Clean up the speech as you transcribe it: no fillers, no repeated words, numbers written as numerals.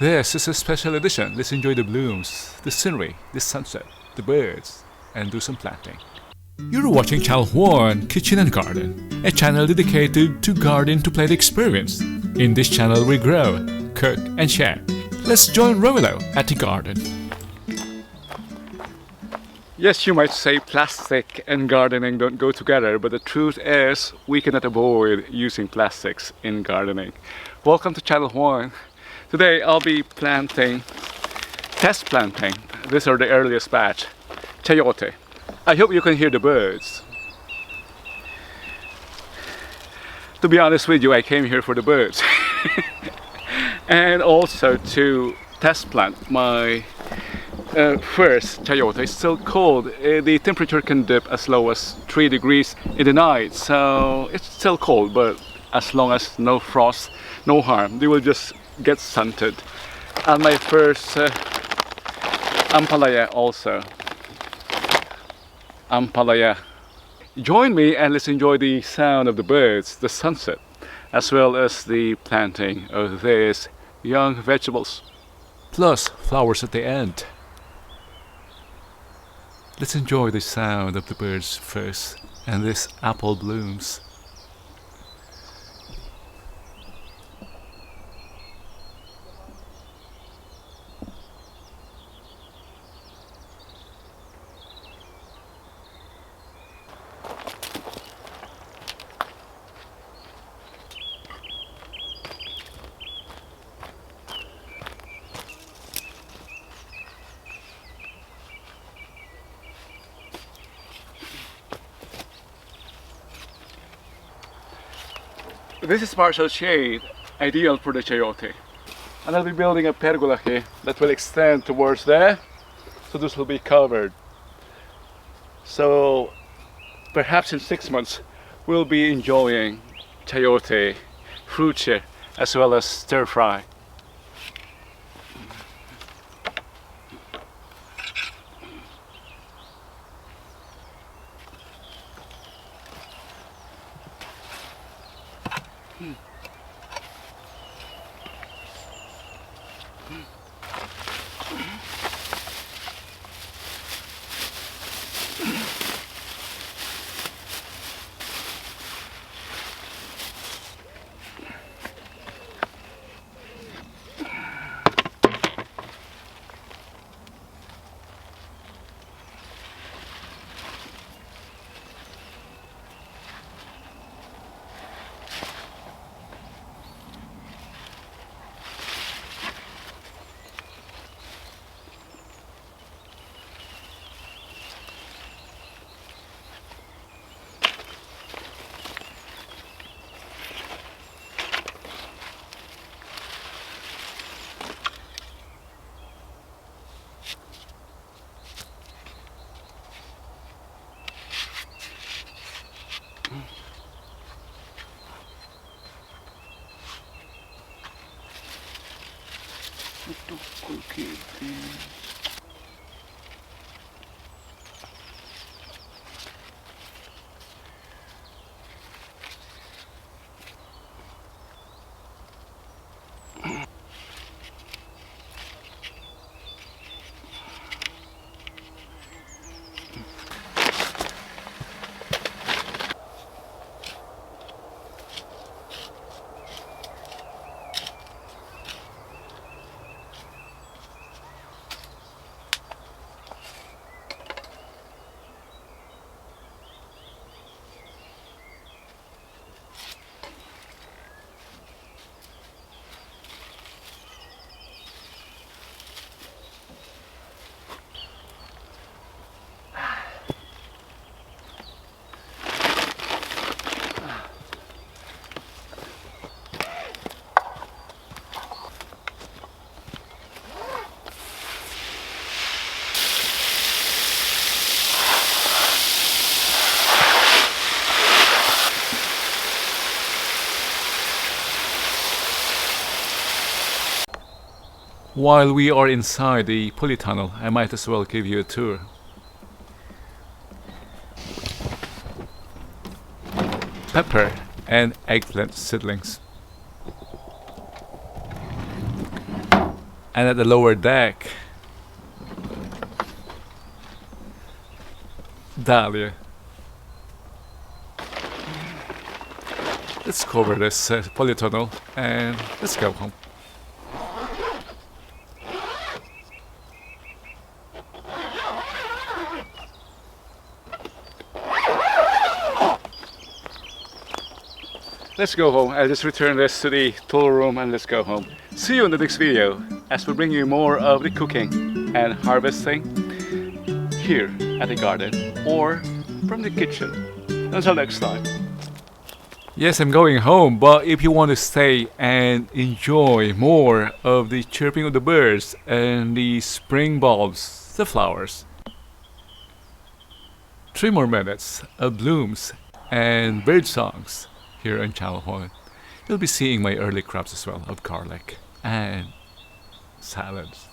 This is a special edition. Let's enjoy the blooms, the scenery, the sunset, the birds, and do some planting. You're watching Channel 1 Kitchen and Garden, a channel dedicated to garden to plate experience. In this channel we grow, cook, and share. Let's join Romelo at the garden. Yes, you might say plastic and gardening don't go together, but the truth is we cannot avoid using plastics in gardening. Welcome to Channel 1. Today I'll be planting, test planting. These are the earliest batch, Chayote. I hope you can hear the birds. To be honest with you, I came here for the birds. And also to test plant my first Chayote. It's still cold. The temperature can dip as low as 3 degrees in the night, so it's still cold, but as long as no frost, no harm, they will just get stunted. And my first Ampalaya also. Ampalaya. Join me and let's enjoy the sound of the birds, the sunset, as well as the planting of these young vegetables. Plus flowers at the end. Let's enjoy the sound of the birds first and this apple blooms. This is partial shade, ideal for the Chayote. And I'll be building a pergola here that will extend towards there, so this will be covered. So perhaps in 6 months we'll be enjoying Chayote fruit share as well as stir fry. While we are inside the polytunnel, I might as well give you a tour. Pepper and eggplant seedlings. And at the lower deck, Dahlia. Let's cover this polytunnel and let's go home. Let's go home. I'll just return this to the tool room and let's go home. See you in the next video as we bring you more of the cooking and harvesting here at the garden or from the kitchen. Until next time. Yes, I'm going home, but if you want to stay and enjoy more of the chirping of the birds and the spring bulbs, the flowers, 3 more minutes of blooms and bird songs here in Channel 1. You'll be seeing my early crops as well of garlic and salads.